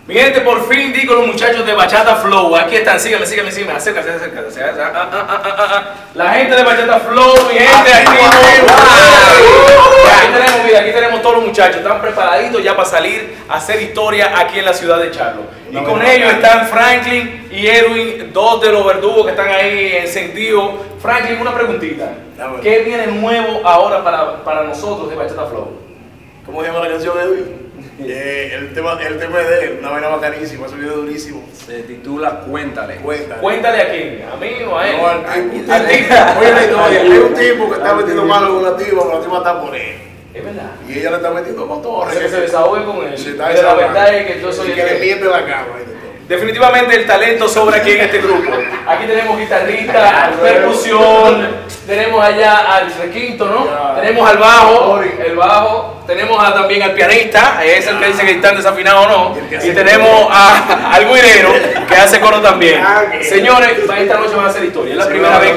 Mi gente, por fin di con los muchachos de Bachata Flow. Aquí están, síganme, acércate. La gente de Bachata Flow, mi gente, aquí tenemos todos los muchachos, están preparaditos ya para salir a hacer historia aquí en la ciudad de Charlotte. Y con ellos están Franklin y Edwin, dos de los verdugos que están ahí encendidos. Franklin, una preguntita. ¿Qué viene nuevo ahora para nosotros de Bachata Flow? ¿Cómo se llama la canción, Edwin? El tema es de él, una vaina bacanísima, ese video durísimo. Se titula Cuéntale. Cuéntale a quién, a mí o a él. No, al tipo. Oye la historia, hay un tipo que está metiendo mano con una tipa, pero la tipa está por él. Es verdad. Y ella le está metiendo motor. Que se desahogue con él. Pero la verdad es que yo soy el que le miente la cama. Definitivamente el talento sobra aquí en este grupo. Aquí tenemos guitarrista, percusión, tenemos allá al requinto, ¿no? Tenemos al bajo, tenemos también al pianista, es el que dice que están desafinados o no. Y tenemos al guirero, que hace coro también. Señores, esta noche van a hacer historia. Es la primera vez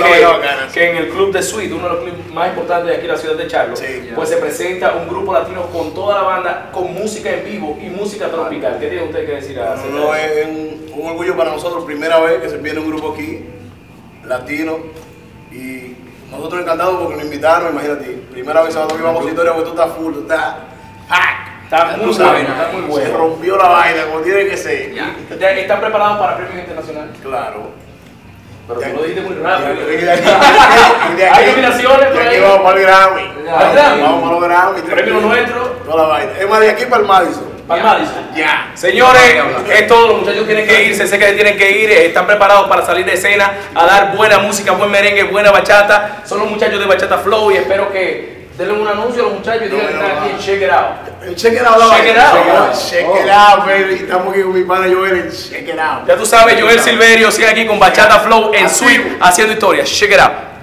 que en el Club de Suite, uno de los clubes más importantes de aquí en la ciudad de Charlotte, pues se presenta un grupo latino con toda la banda, con música en vivo y música tropical. ¿Qué tiene usted que decir a hacer? No, es un orgullo para nosotros, primera vez que se viene un grupo aquí, latino, y nosotros encantados porque nos invitaron, imagínate, primera vez que vamos a historia, porque tú estás full, tú estás muy bueno. Se rompió la vaina, como tiene que ser. ¿Están preparados para premios internacionales? Claro. Pero tú lo dijiste muy rápido. ¿Hay nominaciones? De aquí vamos para el Grammy. ¿Al Grammy? Vamos para los Grammy. Premio nuestro. Toda la vaina. Es más, de aquí para el Madison. Para Madison. Ya. Señores, es todo, los muchachos tienen que irse, sé que tienen que ir, están preparados para salir de escena a dar buena música, buen merengue, buena bachata. Son los muchachos de Bachata Flow y espero que denle un anuncio a los muchachos y digan que están aquí en Check It Out. Check It Out, Check It Out, baby. Estamos aquí con mi pana Joel en Check It Out. Ya tú sabes, Joel Silverio sigue aquí con Bachata Flow en Suite haciendo historia. Check It Out.